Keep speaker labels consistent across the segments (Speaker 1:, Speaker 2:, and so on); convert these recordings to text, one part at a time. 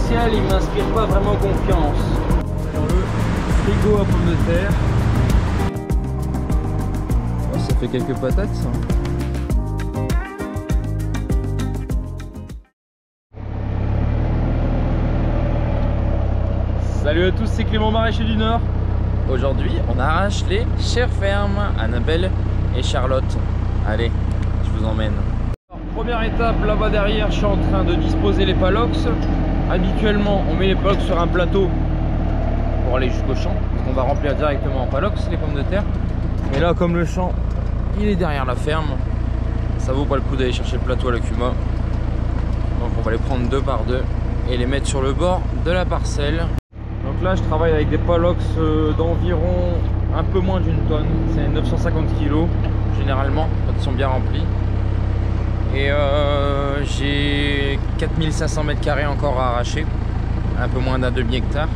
Speaker 1: spécial, il m'inspire pas vraiment confiance. Le frigo à pommes de terre. Oh, ça fait quelques patates ça. Salut à tous, c'est Clément Maraîcher du Nord. Aujourd'hui, on arrache les chères fermes, Annabelle et Charlotte. Allez, je vous emmène. Alors, première étape, là-bas derrière, je suis en train de disposer les palox. Habituellement, on met les palox sur un plateau pour aller jusqu'au champ. On va remplir directement en palox les pommes de terre. Mais là, comme le champ, il est derrière la ferme, ça vaut pas le coup d'aller chercher le plateau à la Cuma. Donc on va les prendre deux par deux et les mettre sur le bord de la parcelle. Donc là je travaille avec des palox d'environ un peu moins d'une tonne, c'est 950 kg généralement quand ils sont bien remplis. Et j'ai 4500 m² encore à arracher, un peu moins d'un demi-hectare,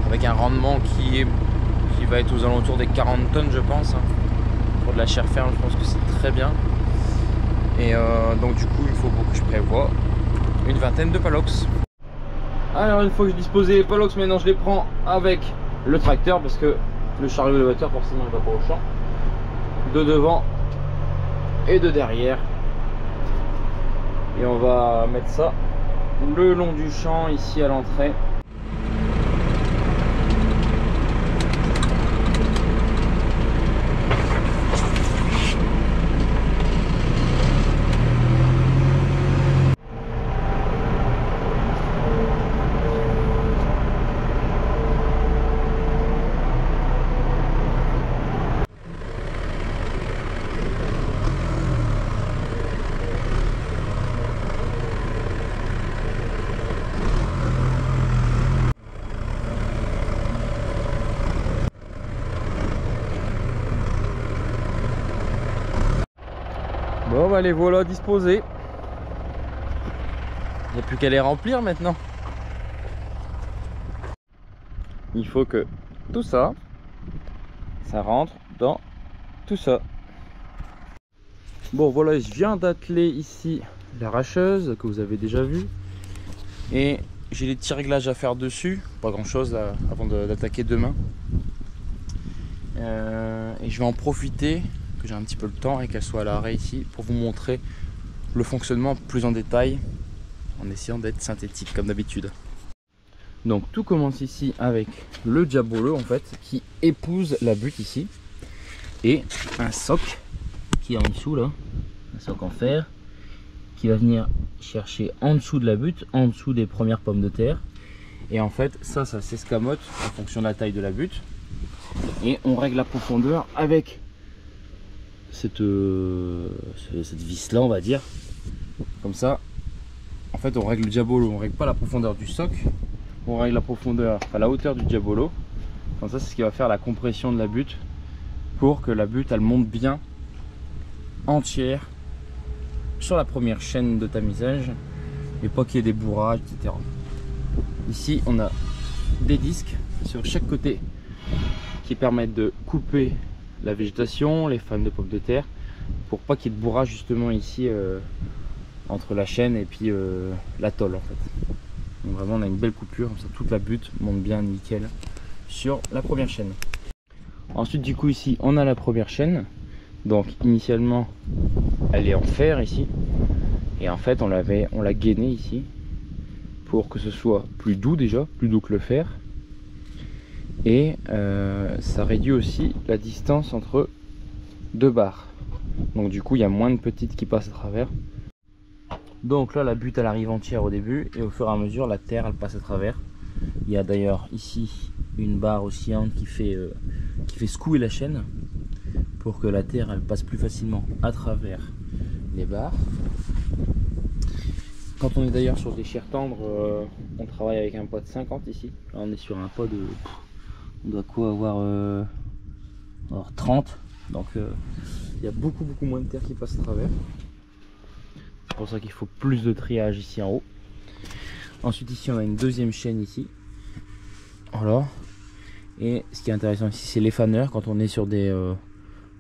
Speaker 1: avec un rendement qui va être aux alentours des 40 tonnes je pense. Pour de la chair ferme je pense que c'est très bien. Et donc du coup il faut que je prévoie une vingtaine de palox. Alors une fois que j'ai disposé les palox, maintenant je les prends avec le tracteur parce que le chariot élévateur forcément il va pas au champ. De devant et de derrière. Et on va mettre ça le long du champ ici à l'entrée. Bon bah les voilà disposés. Il n'y a plus qu'à les remplir maintenant. Il faut que tout ça, ça rentre dans tout ça. Bon voilà, je viens d'atteler ici l'arracheuse que vous avez déjà vu. Et j'ai les petits réglages à faire dessus. Pas grand chose là, avant d'attaquer demain. Et je vais en profiter que j'ai un petit peu le temps et qu'elle soit à l'arrêt ici pour vous montrer le fonctionnement plus en détail en essayant d'être synthétique comme d'habitude. Donc tout commence ici avec le diabolo en fait qui épouse la butte ici et un soc qui est en dessous là, un soc en fer qui va venir chercher en dessous de la butte, en dessous des premières pommes de terre. Et en fait ça s'escamote en fonction de la taille de la butte et on règle la profondeur avec cette vis là on va dire. Comme ça en fait on règle le diabolo, on règle pas la profondeur du soc, on règle la profondeur, enfin la hauteur du diabolo. Comme ça c'est ce qui va faire la compression de la butte pour que la butte elle monte bien entière sur la première chaîne de tamisage et pas qu'il y ait des bourrages etc. Ici on a des disques sur chaque côté qui permettent de couper la végétation, les fans de pommes de terre, pour pas qu'il y ait de bourrage justement ici entre la chaîne et puis la tôle en fait. Donc vraiment on a une belle coupure, comme ça toute la butte monte bien nickel sur la première chaîne. Ensuite du coup ici on a la première chaîne, donc initialement elle est en fer ici, et en fait on l'a gainée ici pour que ce soit plus doux déjà, plus doux que le fer. Et ça réduit aussi la distance entre deux barres, donc du coup il y a moins de petites qui passent à travers. Donc là la butte elle arrive entière au début et au fur et à mesure la terre elle passe à travers. Il y a d'ailleurs ici une barre oscillante qui fait secouer la chaîne pour que la terre elle passe plus facilement à travers les barres. Quand on est d'ailleurs sur des chairs tendres, on travaille avec un poids de 50 ici. Là on est sur un poids de... on doit quoi avoir 30, donc il y a beaucoup moins de terre qui passe à travers. C'est pour ça qu'il faut plus de triage ici en haut. Ensuite ici on a une deuxième chaîne ici, voilà. Et ce qui est intéressant ici c'est les faneurs quand on est sur des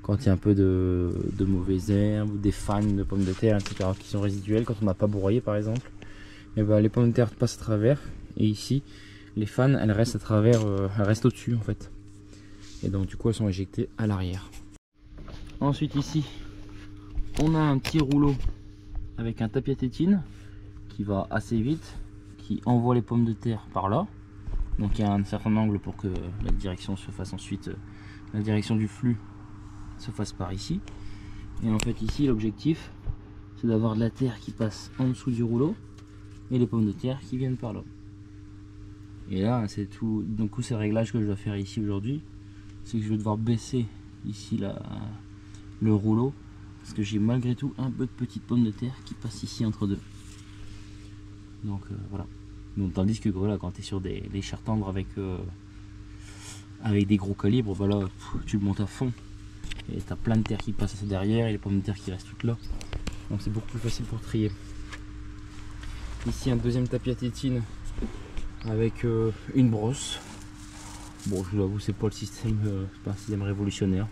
Speaker 1: quand il y a un peu de mauvaises herbes ou des fans de pommes de terre etc qui sont résiduelles quand on n'a pas broyé par exemple. et ben, les pommes de terre passent à travers. Et ici, les fans, elles restent à travers, elles restent au-dessus en fait. Et donc du coup, elles sont éjectées à l'arrière. Ensuite ici, on a un petit rouleau avec un tapis à tétine qui va assez vite, qui envoie les pommes de terre par là. Donc il y a un certain angle pour que la direction se fasse ensuite, la direction du flux se fasse par ici. Et en fait ici, l'objectif, c'est d'avoir de la terre qui passe en dessous du rouleau et les pommes de terre qui viennent par là. Et là, c'est tout. Donc c'est le réglage que je dois faire ici aujourd'hui, c'est que je vais devoir baisser ici le rouleau, parce que j'ai malgré tout un peu de petites pommes de terre qui passent ici entre deux. Donc voilà. Donc, tandis que voilà, quand tu es sur des chars tendres avec des gros calibres, bah là, tu le montes à fond et tu as plein de terre qui passe derrière et les pommes de terre qui restent toutes là. Donc c'est beaucoup plus facile pour trier. Ici un deuxième tapis à tétine avec une brosse. Bon, je vous avoue, c'est pas le système, c'est pas un système révolutionnaire.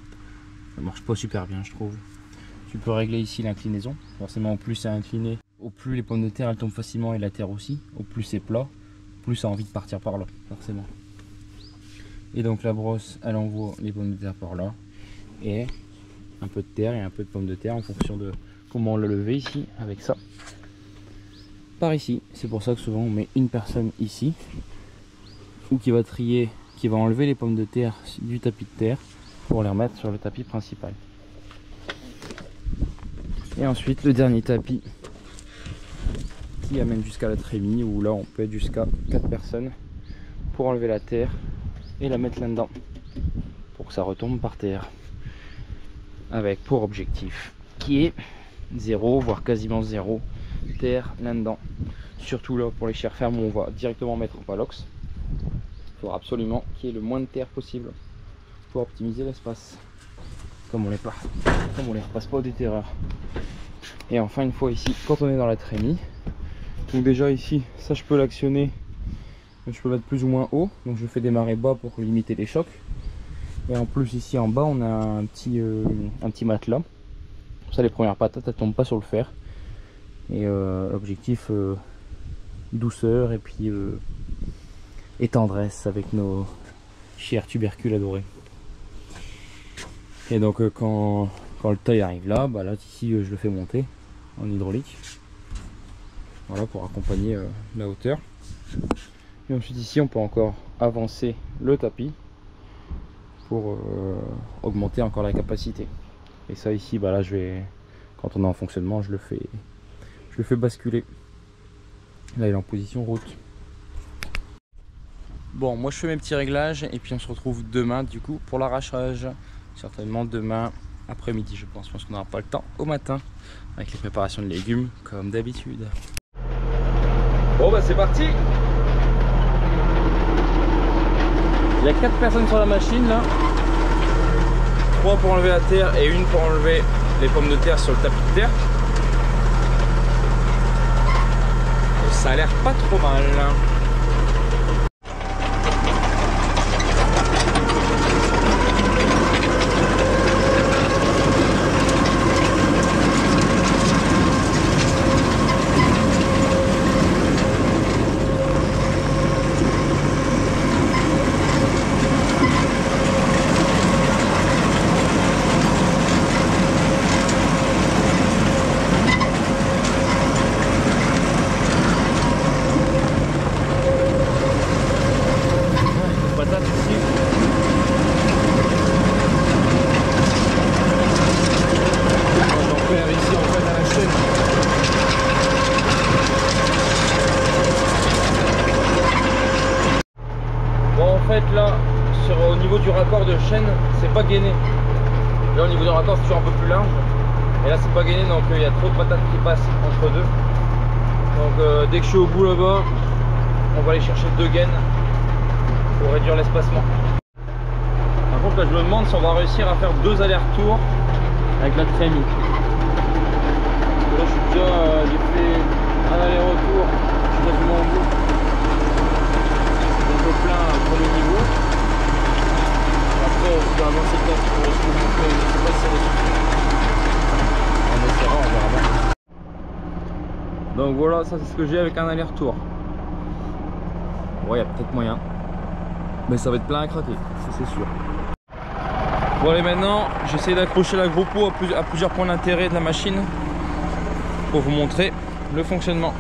Speaker 1: Ça marche pas super bien, je trouve. Tu peux régler ici l'inclinaison. Forcément, au plus c'est incliné, au plus les pommes de terre elles tombent facilement et la terre aussi. Au plus c'est plat, plus ça a envie de partir par là, forcément. Et donc la brosse, elle envoie les pommes de terre par là. Et un peu de terre et un peu de pommes de terre en fonction de comment on l'a levé ici, avec ça. Par ici, c'est pour ça que souvent on met une personne ici, ou qui va trier, qui va enlever les pommes de terre du tapis de terre pour les remettre sur le tapis principal. Et ensuite le dernier tapis qui amène jusqu'à la trémie, où là on peut être jusqu'à 4 personnes pour enlever la terre et la mettre là-dedans pour que ça retombe par terre, avec pour objectif qui est 0 voire quasiment 0 terre là-dedans. Surtout là pour les chairs fermes où on va directement mettre en palox, il faudra absolument qu'il y ait le moins de terre possible pour optimiser l'espace, comme on les repasse pas au déterreur. Et enfin, une fois ici, quand on est dans la trémie, donc déjà ici, ça je peux l'actionner, je peux mettre plus ou moins haut, donc je fais démarrer bas pour limiter les chocs. Et en plus ici en bas, on a un petit matelas, comme ça les premières patates elles tombent pas sur le fer. Et l'objectif, douceur et puis et tendresse avec nos chers tubercules adorés. Et donc quand le taille arrive là, bah là ici je le fais monter en hydraulique, voilà, pour accompagner la hauteur. Et ensuite ici on peut encore avancer le tapis pour augmenter encore la capacité. Et ça ici, bah là je vais, quand on est en fonctionnement, je le fais basculer. Là il est en position route. Bon, moi je fais mes petits réglages et puis on se retrouve demain du coup pour l'arrachage. Certainement demain après-midi, je pense qu'on n'aura pas le temps au matin avec les préparations de légumes comme d'habitude. Bon bah c'est parti. Il y a 4 personnes sur la machine là, 3 pour enlever la terre et 1 pour enlever les pommes de terre sur le tapis de terre. Et ça a l'air pas trop mal. Là, au niveau du raccord de chaîne, c'est pas gainé. Là, au niveau du raccord, c'est toujours un peu plus large. Et là, c'est pas gainé, donc il y a trop de patates qui passent entre deux. Donc, dès que je suis au bout là-bas, on va aller chercher 2 gaines pour réduire l'espacement. Par contre, là, je me demande si on va réussir à faire 2 allers-retours avec la trémie. Là, je suis déjà, j'ai fait un aller-retour, je suis quasiment au bout. Un peu plein au premier niveau. Après on peut avancer le temps pour jusqu'au bout, mais je sais pas si ça va suffire. On essaiera, on verra bien. Donc voilà, ça c'est ce que j'ai avec un aller-retour. Ouais, il y a peut-être moyen. Mais ça va être plein à craquer, ça c'est sûr. Bon allez, maintenant j'essaie d'accrocher la GoPro à plusieurs points d'intérêt de la machine pour vous montrer le fonctionnement.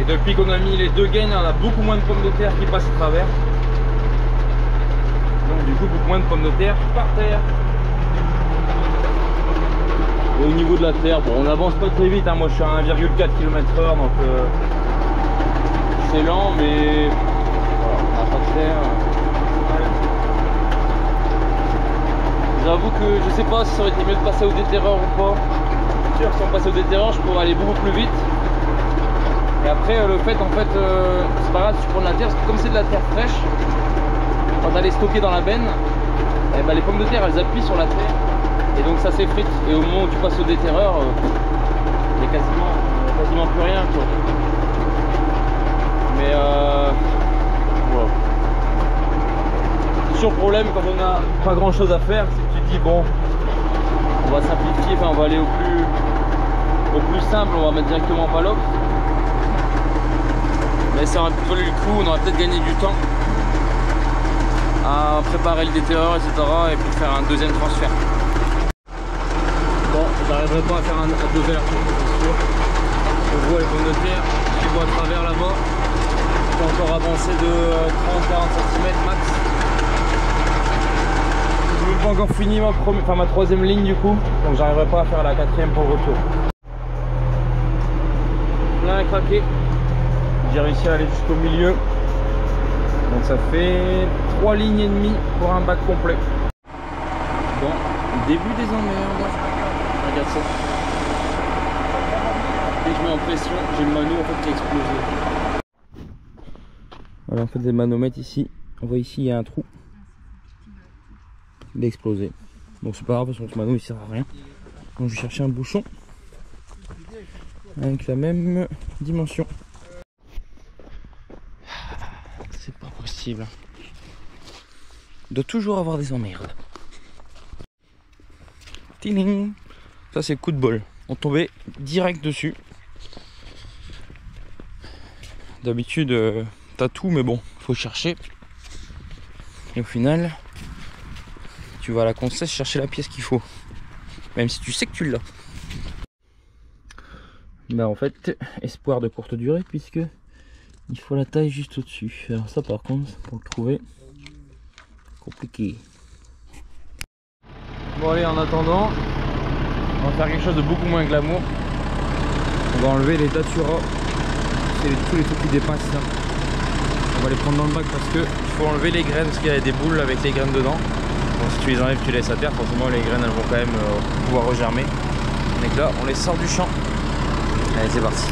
Speaker 1: Depuis qu'on a mis les deux gaines, on a beaucoup moins de pommes de terre qui passent à travers. Donc du coup beaucoup moins de pommes de terre par terre. Et au niveau de la terre, bon, on n'avance pas très vite, hein. Moi je suis à 1,4 km/h, donc c'est lent, mais voilà, on n'a pas de terre. J'avoue que je sais pas si ça aurait été mieux de passer au déterreur ou pas. C'est sûr que si on passait au déterreur, je pourrais aller beaucoup plus vite. Et après le fait c'est pas grave si tu prends de la terre, parce que comme c'est de la terre fraîche, quand elle est stockée dans la benne, eh ben, les pommes de terre elles appuient sur la terre et donc ça s'effrite. Et au moment où tu passes au déterreur, il n'y a quasiment plus rien quoi. Mais voilà. Le problème quand on a pas grand chose à faire, c'est que tu te dis bon, on va simplifier, enfin on va aller au plus simple, on va mettre directement en palox. Mais ça aurait valu le coup, on aurait peut-être gagné du temps à préparer le déterreur, etc. et puis faire un deuxième transfert. Bon, j'arriverai pas à faire un deux allers-retours, c'est sûr. On voit les pommes de terre qui vont à travers là-bas. Je peux encore avancer de 30-40 cm max. Je n'ai pas encore fini ma troisième ligne du coup, donc j'arriverai pas à faire la quatrième pour le retour. Plein à craquer. J'ai réussi à aller jusqu'au milieu, donc ça fait 3 lignes et demie pour un bac complet. Bon, début des emmerdes. Regarde ça. Et je mets en pression, j'ai le mano en fait qui a explosé. Voilà, en fait les manomètres ici, on voit ici il y a un trou. Il a explosé. Donc c'est pas grave parce que ce mano il sert à rien. Donc je vais chercher un bouchon avec la même dimension. C'est pas possible. Il doit toujours avoir des emmerdes. Tiling. Ça c'est coup de bol. On tombait direct dessus. D'habitude t'as tout mais bon, faut chercher. Et au final, tu vas à la concession chercher la pièce qu'il faut. Même si tu sais que tu l'as. Bah en fait, espoir de courte durée puisque il faut la taille juste au-dessus. Alors ça par contre, pour le trouver, compliqué. Bon allez, en attendant, on va faire quelque chose de beaucoup moins glamour. On va enlever les Datura. C'est tous les trucs qui dépassent là. On va les prendre dans le bac parce que il faut enlever les graines parce qu'il y a des boules avec les graines dedans. Donc si tu les enlèves, tu les laisses à terre, forcément les graines elles vont quand même pouvoir regermer. Donc là, on les sort du champ. Allez, c'est parti.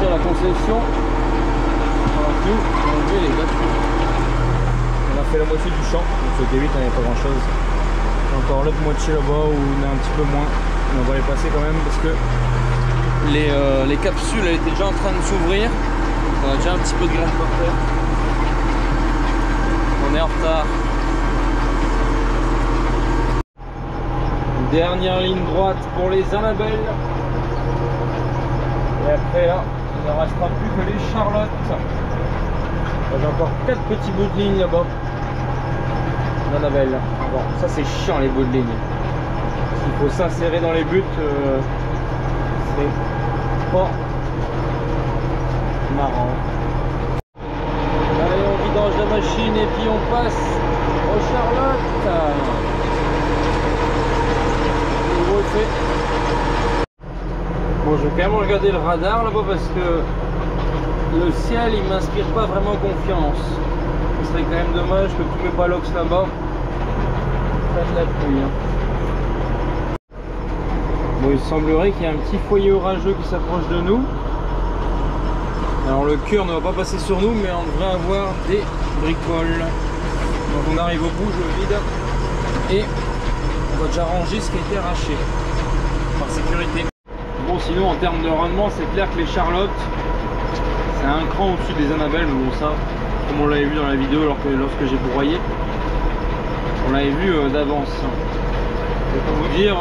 Speaker 1: chercher à la concession. Alors que nous, on a enlevé les voitures. On a fait la moitié du champ, donc c'était vite, il n'y avait pas grand chose. Encore l'autre moitié là-bas où on est un petit peu moins. Mais on va les passer quand même parce que les capsules elles étaient déjà en train de s'ouvrir. On a déjà un petit peu de graines par terre. On est en retard. Dernière ligne droite pour les Annabelles. Et après là, il ne restera plus que les Charlottes. J'ai encore 4 petits bouts de ligne là-bas. Annabelle. Bon, ça c'est chiant les bouts de ligne. Parce qu'il faut s'insérer dans les buts. C'est pas marrant. Allez, on vidange la machine et puis on passe aux Charlottes. On refait. Bon, je vais quand même regarder le radar là-bas parce que le ciel il m'inspire pas vraiment confiance. Ce serait quand même dommage que tous mes palox là-bas prennent la pluie. Bon, il semblerait qu'il y ait un petit foyer orageux qui s'approche de nous. Alors le cœur ne va pas passer sur nous, mais on devrait avoir des bricoles. Donc on arrive au bout, je vide. Et on va déjà ranger ce qui a été arraché. Par sécurité. Bon, sinon en termes de rendement, c'est clair que les Charlottes, c'est un cran au-dessus des Annabelles, mais bon ça, comme on l'avait vu dans la vidéo lorsque j'ai broyé, on l'avait vu d'avance. Et pour vous dire,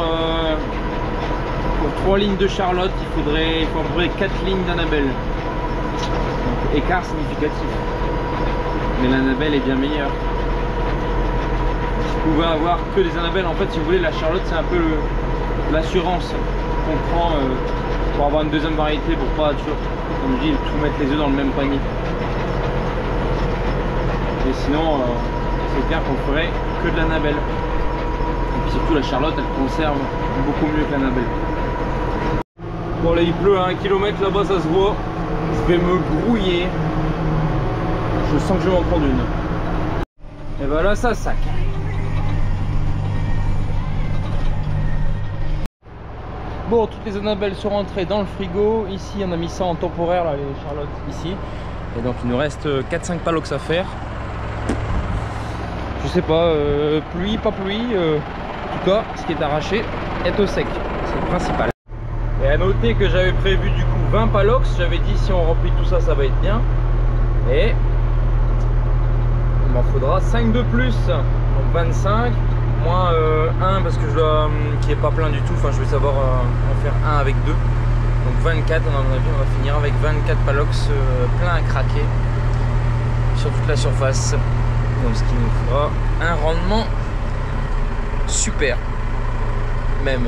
Speaker 1: pour 3 lignes de Charlotte, il faut à peu près 4 lignes d'Annabelle. Donc écart significatif. Mais l'Annabelle est bien meilleure. Si vous pouvez avoir que des Annabelles, en fait si vous voulez la Charlotte c'est un peu l'assurance qu'on prend pour avoir une deuxième variété, pour pas toujours, comme je dis, tout mettre les œufs dans le même panier. Et sinon c'est clair qu'on ferait que de l'Annabelle. Et puis surtout la Charlotte elle conserve beaucoup mieux que l'Annabelle. Bon là il pleut à 1 km là-bas, ça se voit. Je vais me grouiller. Je sens que je vais en prendre une. Et ben là ça sac. Bon, toutes les Annabelles sont rentrées dans le frigo. Ici on a mis ça en temporaire là, les Charlottes ici. Et donc il nous reste 4-5 palox à faire. Je sais pas, pluie, pas pluie. En tout cas, ce qui est arraché est au sec. C'est le principal. Et à noter que j'avais prévu du coup 20 palox. J'avais dit si on remplit tout ça, ça va être bien. Et il m'en faudra 5 de plus. Donc 25. Moins 1 parce que je dois qui est pas plein du tout. Enfin, je vais savoir en faire 1 avec 2. Donc 24. À mon avis, on va finir avec 24 palox plein à craquer sur toute la surface. Donc ce qui nous fera un rendement super. Même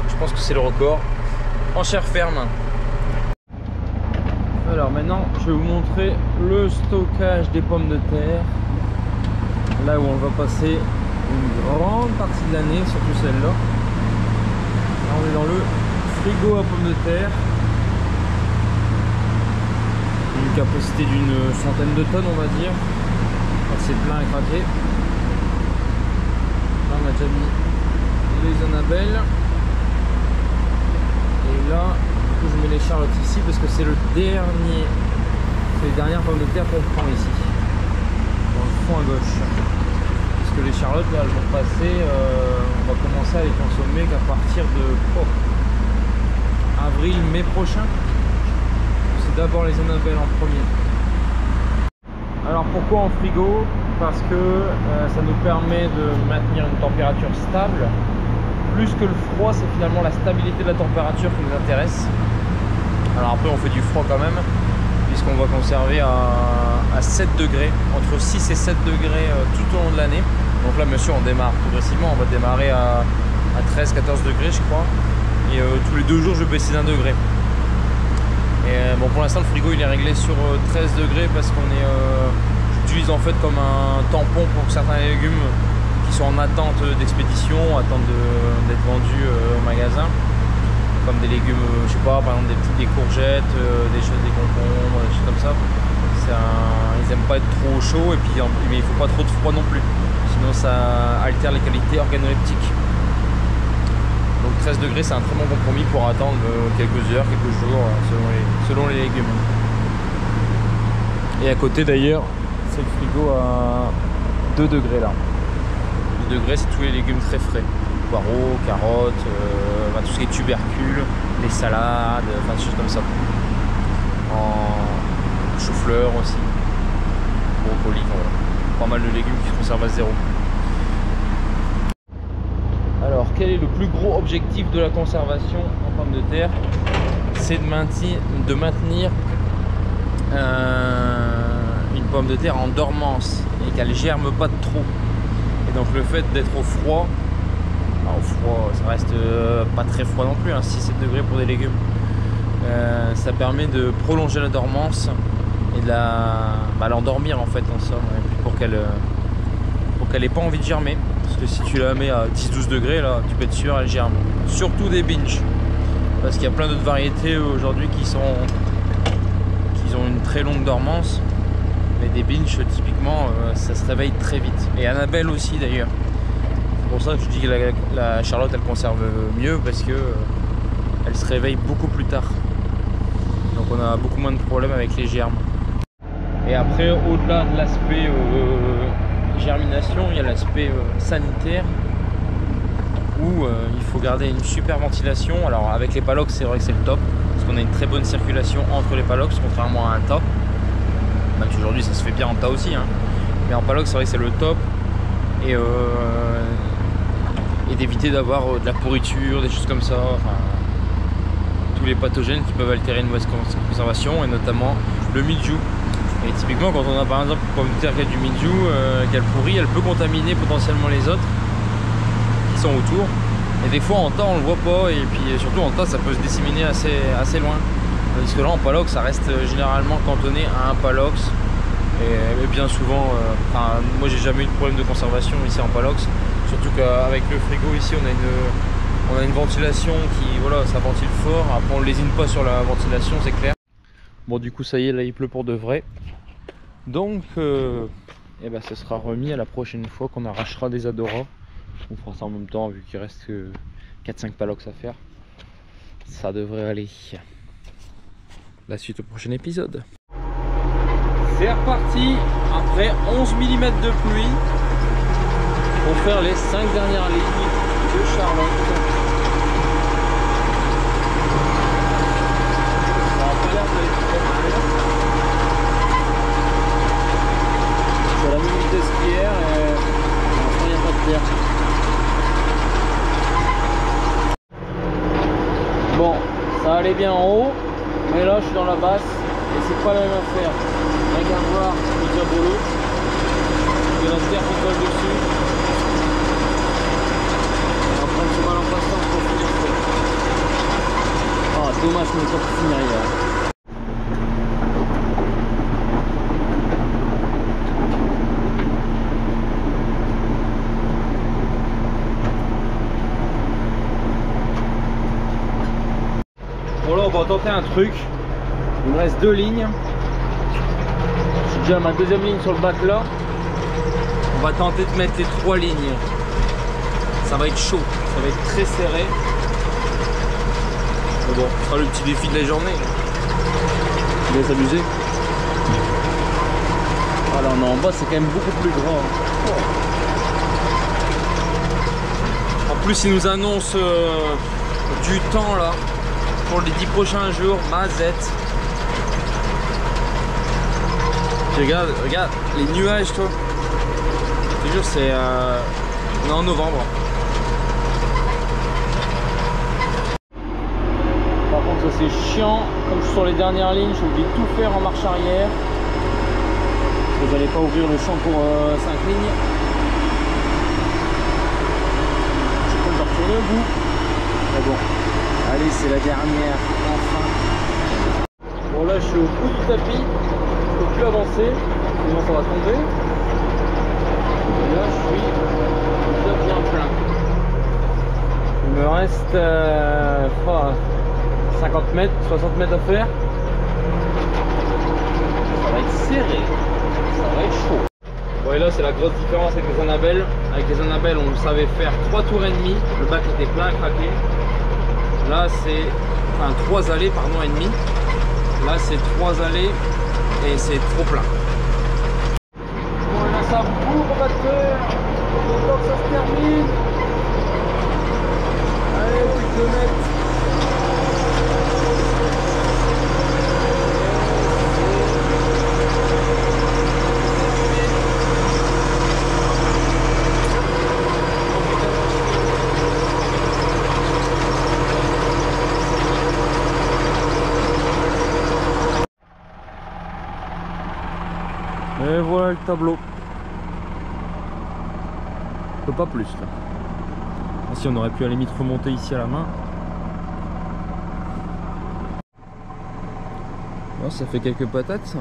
Speaker 1: je pense que c'est le record en chair ferme. Alors maintenant je vais vous montrer le stockage des pommes de terre, là où on va passer une grande partie de l'année, surtout celle-là. Là on est dans le frigo à pommes de terre, une capacité d'une centaine de tonnes on va dire. C'est plein à craquer. Là on a déjà mis les Annabelles. Et là, du coup, je mets les Charlottes ici parce que c'est les dernières pommes de terre qu'on prend ici, dans le fond à gauche. Parce que les Charlottes, là, elles vont passer, on va commencer à les consommer qu'à partir de avril, mai prochain. C'est d'abord les Annabelles en premier. Alors pourquoi en frigo? Parce que ça nous permet de maintenir une température stable. Plus que le froid, c'est finalement la stabilité de la température qui nous intéresse. Alors après on fait du froid quand même, puisqu'on va conserver à 7 degrés, entre 6 et 7 degrés tout au long de l'année. Donc là bien sûr on démarre progressivement, on va démarrer à 13-14 degrés je crois. Et tous les 2 jours je vais baisser d'1 degré. Et bon, pour l'instant le frigo il est réglé sur 13 degrés parce qu'on est j'utilise en fait comme un tampon pour certains légumes qui sont en attente d'expédition, attente d'être vendus au magasin, comme des légumes, je sais pas, par exemple des courgettes, des concombres, des choses comme ça. Ils aiment pas être trop chaud et puis mais il faut pas trop de froid non plus, sinon ça altère les qualités organoleptiques. Donc 13 degrés, c'est un très bon compromis pour attendre quelques heures, quelques jours, selon les légumes. Et à côté d'ailleurs, c'est le frigo à 2 degrés là. 2 degrés, c'est tous les légumes très frais. Poireaux, carottes, tout ce qui est tubercules, les salades, des choses comme ça. En chou-fleur aussi, brocoli, voilà. Pas mal de légumes qui se conservent à 0. Alors, quel est le plus gros objectif de la conservation en pommes de terre? C'est de maintenir une pomme de terre en dormance et qu'elle germe pas de trop. Et donc le fait d'être au froid, ça reste pas très froid non plus, hein, 6-7 degrés pour des légumes, ça permet de prolonger la dormance et de l'endormir en fait en somme, pour qu'elle ait pas envie de germer. Parce que si tu la mets à 10-12 degrés là, tu peux être sûr elle germe. Surtout des binges, parce qu'il y a plein d'autres variétés aujourd'hui qui ont une très longue dormance, mais des binges typiquement ça se réveille très vite. Et Annabelle aussi d'ailleurs. C'est pour ça que je dis que la Charlotte elle conserve mieux, parce que elle se réveille beaucoup plus tard. Donc on a beaucoup moins de problèmes avec les germes. Et après, au-delà de l'aspect germination, il y a l'aspect sanitaire, où il faut garder une super ventilation. Alors avec les palox, c'est vrai que c'est le top, parce qu'on a une très bonne circulation entre les palox, contrairement à un tas. Même si aujourd'hui ça se fait bien en tas aussi, hein. Mais en palox, c'est vrai que c'est le top. Et d'éviter d'avoir de la pourriture, des choses comme ça, enfin, tous les pathogènes qui peuvent altérer une mauvaise conservation, et notamment le mildiou. Et typiquement, quand on a par exemple une pomme de terre qui a du mildiou, qu'elle pourrit, elle peut contaminer potentiellement les autres qui sont autour. Et des fois en tas on le voit pas, et puis surtout en tas ça peut se disséminer assez loin. Tandis que là en palox ça reste généralement cantonné à un palox. Et bien souvent, moi j'ai jamais eu de problème de conservation ici en palox. Surtout qu'avec le frigo ici on a une ventilation qui, voilà, ça ventile fort. Après on ne lésine pas sur la ventilation, c'est clair. Bon, du coup ça y est, là il pleut pour de vrai. Donc ce sera remis à la prochaine fois qu'on arrachera des Adora. On fera ça en même temps vu qu'il reste que 4-5 palox à faire. Ça devrait aller. La suite au prochain épisode. C'est reparti après 11 mm de pluie pour faire les 5 dernières lignes de Charlotte. Ça a pas l'air d'être très mal. C'est la même vitesse qu'hier et il n'y a pas de terre. Bon, ça allait bien en haut, mais là je suis dans la basse et c'est pas la même affaire. Regarde voir le diabolo, de la terre qui colle dessus. On va prendre ce mal en passant pour finir ça. Ah, dommage qu'on ait pas pu finir hier. Bon là on va tenter un truc. Il me reste 2 lignes. J'ai déjà ma deuxième ligne sur le bac là. On va tenter de mettre les 3 lignes. Ça va être chaud, ça va être très serré. Mais bon, ce sera le petit défi de la journée. On va s'amuser. Voilà, on est en bas, c'est quand même beaucoup plus grand. En plus, ils nous annoncent du temps là pour les 10 prochains jours, mazette. Regarde les nuages, toi. Je te jure, c'est on est en novembre. Par contre, ça c'est chiant. Comme je suis sur les dernières lignes, j'ai oublié de tout faire en marche arrière. Parce que j'allais pas ouvrir le champ pour 5 lignes. Je peux me retourner au bout. Mais bon, allez, c'est la dernière, enfin. Bon, là je suis au bout du tapis. Je peux plus avancer, sinon ça va tomber. Et là je suis déjà bien plein. Il me reste 50 mètres, 60 mètres à faire. Ça va être serré, ça va être chaud. Bon, et là c'est la grosse différence avec les Annabelle. Avec les Annabelle on savait faire 3 tours et demi, le bac était plein à craquer. Là c'est 3 allées pardon et demi. Là c'est 3 allées et c'est trop plein. Bon là ça bourre batteur. Donc ça se termine. Allez 8 km. Et voilà le tableau. On peut pas plus là. Ah, si on aurait pu à la limite remonter ici à la main. Oh, ça fait quelques patates ça.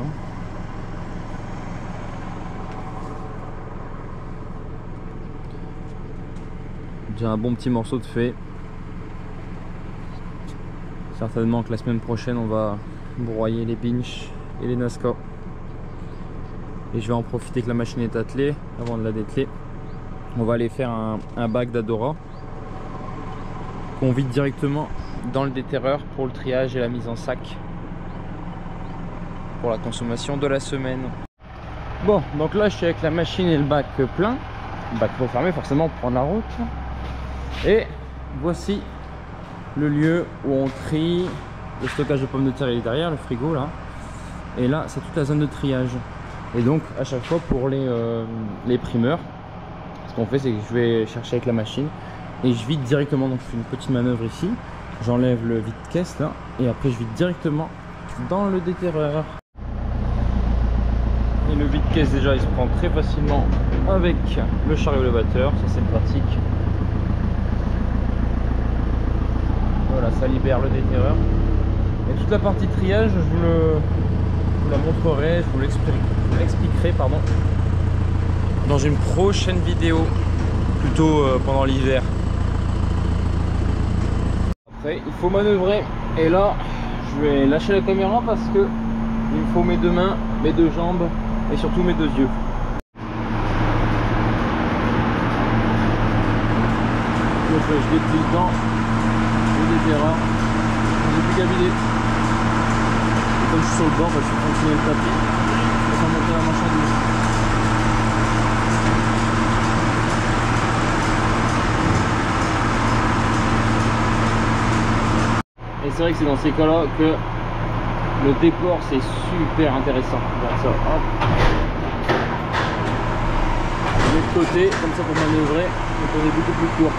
Speaker 1: Déjà un bon petit morceau de fait. Certainement que la semaine prochaine on va broyer les pinches et les Nazca. Et je vais en profiter que la machine est attelée. Avant de la dételer, on va aller faire un bac d'Adora qu'on vide directement dans le déterreur pour le triage et la mise en sac pour la consommation de la semaine. Bon, donc là je suis avec la machine et le bac plein, le bac refermé forcément pour prendre la route. Et voici le lieu où on trie. Le stockage de pommes de terre il est derrière, le frigo là. Et là c'est toute la zone de triage. Et donc à chaque fois pour les primeurs, ce qu'on fait c'est que je vais chercher avec la machine et je vide directement. Donc je fais une petite manœuvre ici, j'enlève le vide-caisse là et après je vide directement dans le déterreur. Et le vide-caisse déjà il se prend très facilement avec le chariot élévateur, ça c'est pratique. Voilà, ça libère le déterreur. Et toute la partie triage je vous la montrerai, je vous l'expliquerai pardon, dans une prochaine vidéo, plutôt pendant l'hiver. Après il faut manœuvrer et là je vais lâcher la caméra parce que il me faut mes 2 mains, mes 2 jambes et surtout mes 2 yeux. Donc je déplie dans le déterreur, j'ai plus qu'à vider. Comme je suis sur le bord, je vais continuer le tapis et faire monter la marchandise. Et c'est vrai que c'est dans ces cas-là que le déport c'est super intéressant. Regarde ça, hop. De l'autre côté, comme ça pour manœuvrer, donc on est beaucoup plus court.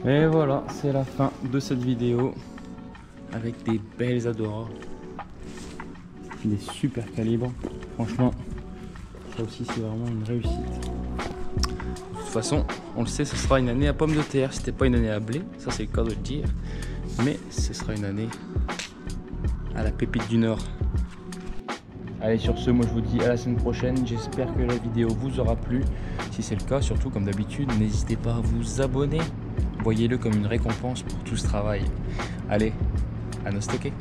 Speaker 1: Et voilà, c'est la fin de cette vidéo avec des belles Adora, des super calibres. Franchement, ça aussi c'est vraiment une réussite. De toute façon, on le sait, ce sera une année à pommes de terre. C'était pas une année à blé, ça c'est le cas de le dire, mais ce sera une année à la pépite du Nord. Allez, sur ce, moi je vous dis à la semaine prochaine. J'espère que la vidéo vous aura plu. Si c'est le cas, surtout comme d'habitude, n'hésitez pas à vous abonner. Voyez-le comme une récompense pour tout ce travail. Allez, à nos stocker.